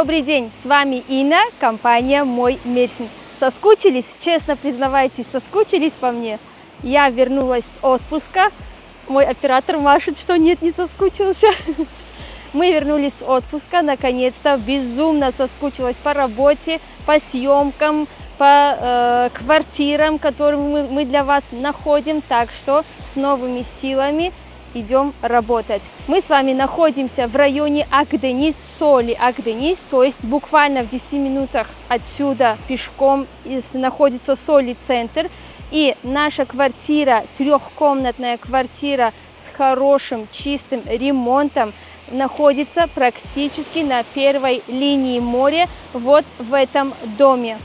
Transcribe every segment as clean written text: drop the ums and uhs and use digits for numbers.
Добрый день, с вами Инна, компания Мой Мерсин. Соскучились? Честно признавайтесь, соскучились по мне? Я вернулась с отпуска. Мой оператор машет, что нет, не соскучился. Мы вернулись с отпуска, наконец-то. Безумно соскучилась по работе, по съемкам, по квартирам, которые мы для вас находим. Так что с новыми силами идем работать. Мы с вами находимся в районе Акдениз, Соли Акдениз, то есть буквально в 10 минутах отсюда пешком находится Соли центр. И наша квартира, трехкомнатная квартира с хорошим чистым ремонтом, находится практически на первой линии моря, вот в этом доме.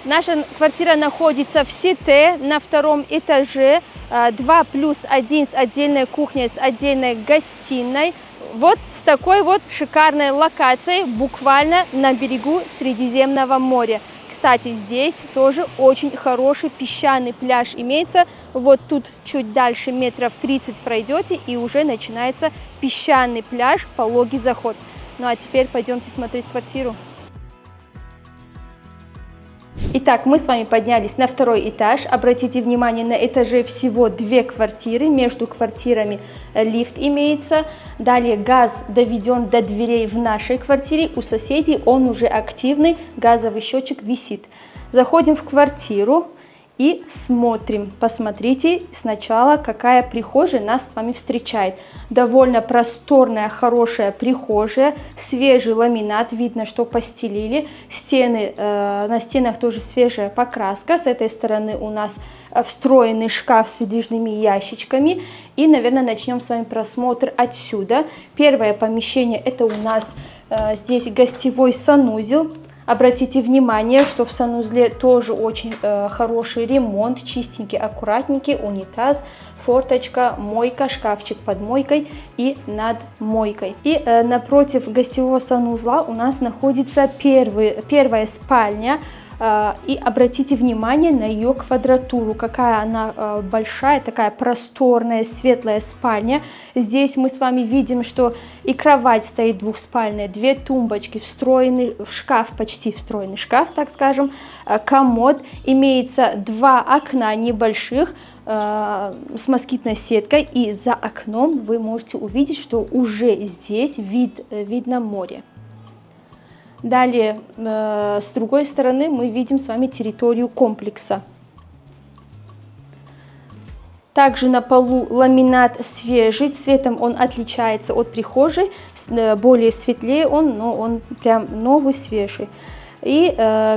Наша квартира находится в Сите на втором этаже, 2+1 с отдельной кухней, с отдельной гостиной. Вот с такой вот шикарной локацией, буквально на берегу Средиземного моря. Кстати, здесь тоже очень хороший песчаный пляж имеется. Вот тут чуть дальше метров 30 пройдете, и уже начинается песчаный пляж, пологий заход. Ну а теперь пойдемте смотреть квартиру. Итак, мы с вами поднялись на второй этаж. Обратите внимание, на этаже всего 2 квартиры. Между квартирами лифт имеется. Далее газ доведен до дверей в нашей квартире. У соседей он уже активный, газовый счетчик висит. Заходим в квартиру и смотрим. Посмотрите сначала, какая прихожая нас с вами встречает. Довольно просторная, хорошая прихожая, свежий ламинат, видно, что постелили. Стены, на стенах тоже свежая покраска. С этой стороны у нас встроенный шкаф с выдвижными ящичками. И, наверное, начнем с вами просмотр отсюда. Первое помещение — это у нас здесь гостевой санузел. Обратите внимание, что в санузле тоже очень хороший ремонт, чистенький, аккуратненький, унитаз, форточка, мойка, шкафчик под мойкой и над мойкой. И напротив гостевого санузла у нас находится первая спальня. И обратите внимание на ее квадратуру, какая она большая, такая просторная, светлая спальня. Здесь мы с вами видим, что и кровать стоит двухспальная, 2 тумбочки, встроенный в шкаф, почти встроенный шкаф, так скажем, комод. Имеется 2 окна небольших с москитной сеткой, и за окном вы можете увидеть, что уже здесь видно море. Далее, с другой стороны, мы видим с вами территорию комплекса. Также на полу ламинат свежий, цветом он отличается от прихожей, более светлее он, но он прям новый, свежий. И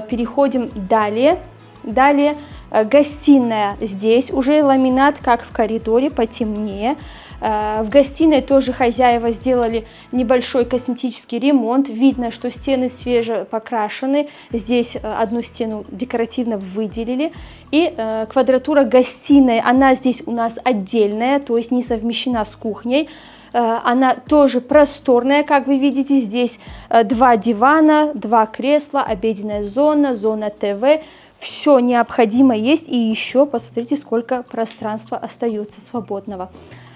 переходим далее. Далее гостиная, здесь уже ламинат, как в коридоре, потемнее. В гостиной тоже хозяева сделали небольшой косметический ремонт. Видно, что стены свеже покрашены. Здесь одну стену декоративно выделили. И квадратура гостиной, она здесь у нас отдельная, то есть не совмещена с кухней. Она тоже просторная, как вы видите. Здесь 2 дивана, 2 кресла, обеденная зона, зона ТВ. Все необходимое есть. И еще посмотрите, сколько пространства остается свободного.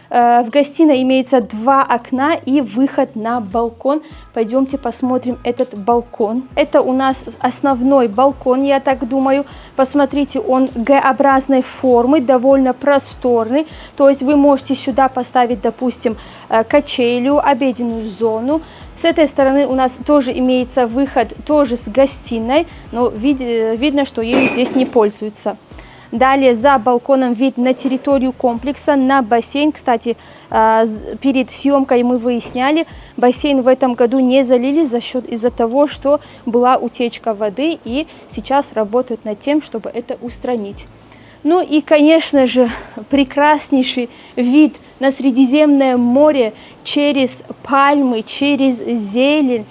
В гостиной имеется 2 окна и выход на балкон. Пойдемте посмотрим этот балкон. Это у нас основной балкон, я так думаю. Посмотрите, он Г-образной формы, довольно просторный. То есть вы можете сюда поставить, допустим, качелю, обеденную зону. С этой стороны у нас тоже имеется выход, тоже с гостиной, но видно, что ею здесь не пользуются. Далее за балконом вид на территорию комплекса, на бассейн. Кстати, перед съемкой мы выясняли, бассейн в этом году не залили из-за того, что была утечка воды, и сейчас работают над тем, чтобы это устранить. Ну и, конечно же, прекраснейший вид на Средиземное море через пальмы, через зелень.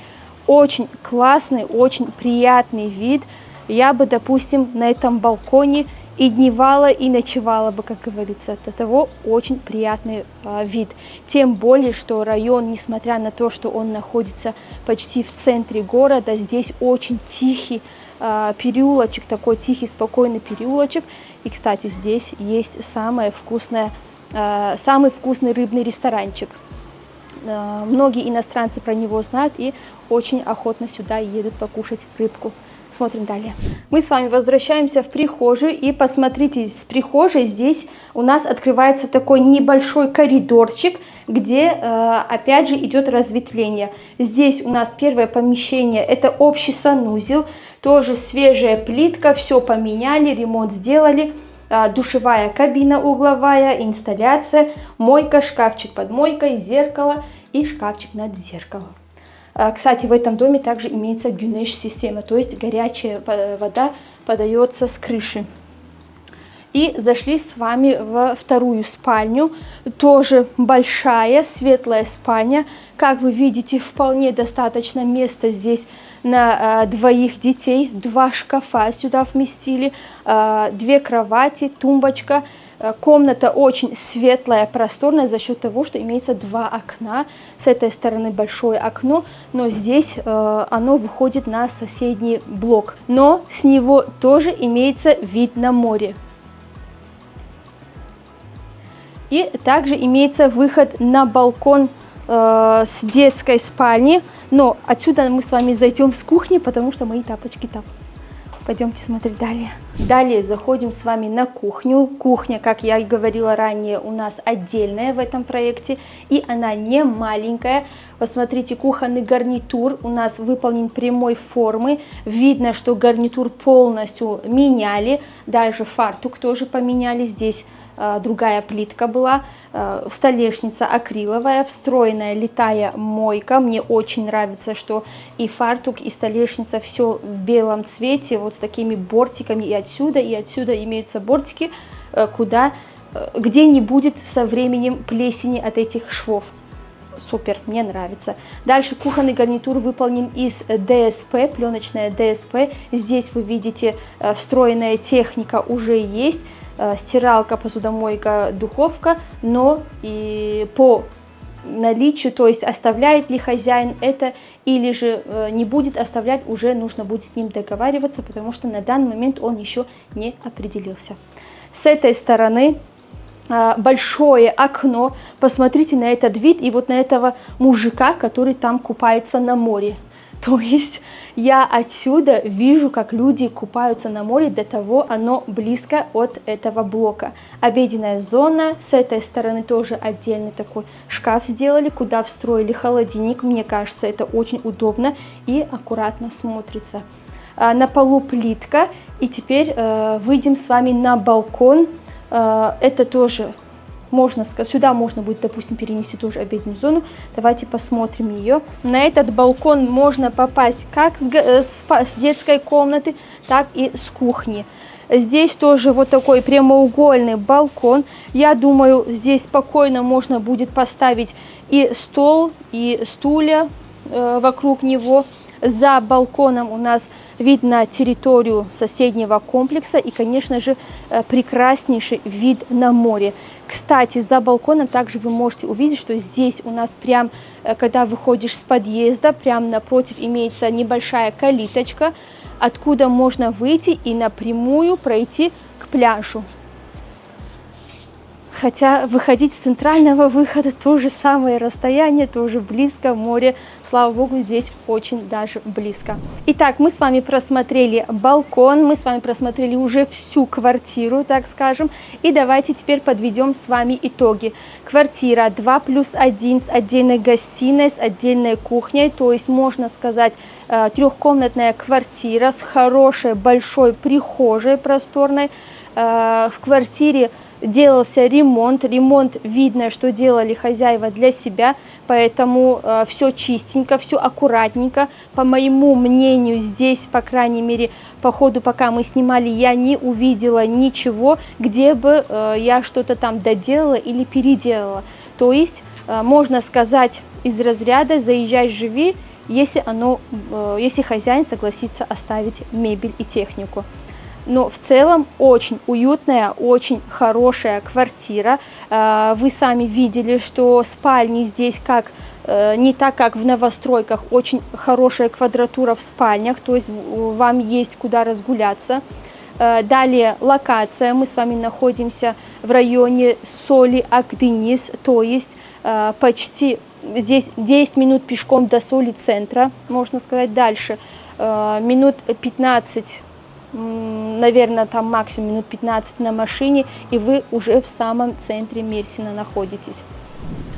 Очень классный, очень приятный вид. Я бы, допустим, на этом балконе и дневала, и ночевала бы, как говорится. От того очень приятный вид. Тем более, что район, несмотря на то, что он находится почти в центре города, здесь очень тихий переулочек, такой тихий, спокойный переулочек. И, кстати, здесь есть самый вкусный рыбный ресторанчик. многие иностранцы про него знают и очень охотно сюда едут покушать рыбку. Смотрим далее. Мы с вами возвращаемся в прихожую, и посмотрите, с прихожей здесь у нас открывается такой небольшой коридорчик, где опять же идет разветвление. Здесь у нас первое помещение, это общий санузел, тоже свежая плитка, все поменяли, ремонт сделали. Душевая кабина угловая, инсталляция, мойка, шкафчик под мойкой, зеркало и шкафчик над зеркалом. Кстати, в этом доме также имеется гюнеш-система, то есть горячая вода подается с крыши. И зашли с вами во вторую спальню, тоже большая, светлая спальня. Как вы видите, вполне достаточно места здесь на двоих детей. 2 шкафа сюда вместили, 2 кровати, тумбочка. Комната очень светлая, просторная за счет того, что имеется 2 окна. С этой стороны большое окно, но здесь оно выходит на соседний блок. Но с него тоже имеется вид на море. И также имеется выход на балкон с детской спальни. Но отсюда мы с вами зайдем с кухни, потому что мои тапочки там. Пойдемте смотреть далее. Далее заходим с вами на кухню. Кухня, как я и говорила ранее, у нас отдельная в этом проекте. И она не маленькая. Посмотрите, кухонный гарнитур у нас выполнен прямой формы. Видно, что гарнитур полностью меняли. Даже фартук тоже поменяли. Здесь другая плитка была. Столешница акриловая, встроенная литая мойка. Мне очень нравится, что и фартук, и столешница все в белом цвете, вот с такими бортиками. И отсюда имеются бортики, где не будет со временем плесени от этих швов. Супер, мне нравится. Дальше кухонный гарнитур выполнен из ДСП, пленочная ДСП. Здесь вы видите, встроенная техника уже есть. Стиралка, посудомойка, духовка, но и по наличию, то есть оставляет ли хозяин это или же не будет оставлять, уже нужно будет с ним договариваться, потому что на данный момент он еще не определился. С этой стороны большое окно, посмотрите на этот вид и вот на этого мужика, который там купается на море. То есть я отсюда вижу, как люди купаются на море, до того оно близко от этого блока. Обеденная зона, с этой стороны тоже отдельный такой шкаф сделали, куда встроили холодильник. Мне кажется, это очень удобно и аккуратно смотрится. На полу плитка. И теперь выйдем с вами на балкон. Это тоже... Можно сказать, сюда можно будет, допустим, перенести тоже обеденную зону. Давайте посмотрим ее. На этот балкон можно попасть как с детской комнаты, так и с кухни. Здесь тоже вот такой прямоугольный балкон. Я думаю, здесь спокойно можно будет поставить и стол, и стулья вокруг него. За балконом у нас видно территорию соседнего комплекса и, конечно же, прекраснейший вид на море. Кстати, за балконом также вы можете увидеть, что здесь у нас прям, когда выходишь с подъезда, прям напротив имеется небольшая калиточка, откуда можно выйти и напрямую пройти к пляжу. Хотя выходить с центрального выхода то же самое расстояние, тоже близко, море, слава богу, здесь очень даже близко. Итак, мы с вами просмотрели балкон, мы с вами просмотрели уже всю квартиру, так скажем, и давайте теперь подведем с вами итоги. Квартира 2+1 с отдельной гостиной, с отдельной кухней, то есть можно сказать трехкомнатная квартира с хорошей большой прихожей просторной. В квартире делался ремонт. Ремонт видно, что делали хозяева для себя, поэтому все чистенько, все аккуратненько. По моему мнению, здесь, по крайней мере, по ходу, пока мы снимали, я не увидела ничего, где бы я что-то там доделала или переделала. То есть, можно сказать, из разряда «заезжай, живи», если хозяин согласится оставить мебель и технику. Но в целом очень уютная, очень хорошая квартира. Вы сами видели, что спальни здесь не так, как в новостройках, очень хорошая квадратура в спальнях, то есть вам есть куда разгуляться. Далее локация. Мы с вами находимся в районе Соли Акденис, то есть почти здесь 10 минут пешком до соли центра, можно сказать, дальше минут 15, наверное, там максимум минут 15 на машине, и вы уже в самом центре Мерсина находитесь.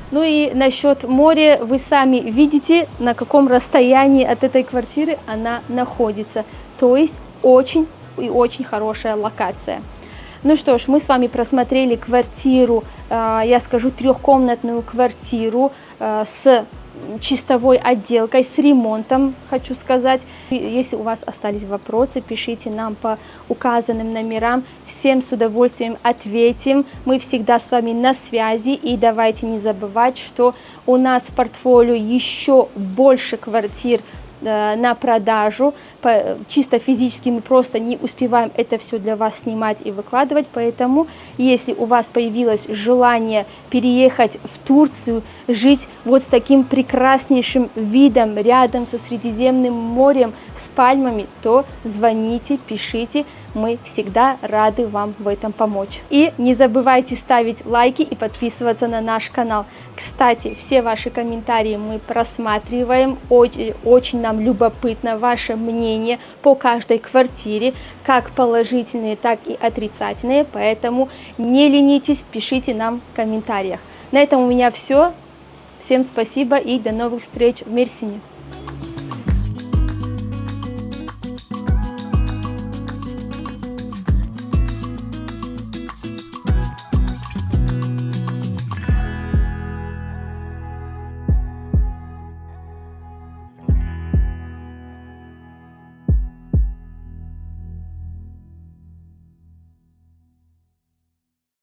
Ну и насчет моря, вы сами видите, на каком расстоянии от этой квартиры она находится. То есть очень и очень хорошая локация. Ну что ж, мы с вами просмотрели квартиру, я скажу, трехкомнатную квартиру с чистовой отделкой, с ремонтом, хочу сказать. Если у вас остались вопросы, пишите нам по указанным номерам. Всем с удовольствием ответим. Мы всегда с вами на связи. И давайте не забывать, что у нас в портфолио еще больше квартир на продажу. Чисто физически мы просто не успеваем это все для вас снимать и выкладывать, поэтому если у вас появилось желание переехать в Турцию, жить вот с таким прекраснейшим видом рядом со Средиземным морем, с пальмами, то звоните, пишите, мы всегда рады вам в этом помочь. И не забывайте ставить лайки и подписываться на наш канал. Кстати, все ваши комментарии мы просматриваем, очень нам любопытно ваше мнение по каждой квартире, как положительные, так и отрицательные, поэтому не ленитесь, пишите нам в комментариях. На этом у меня все. Всем спасибо и до новых встреч в Мерсине.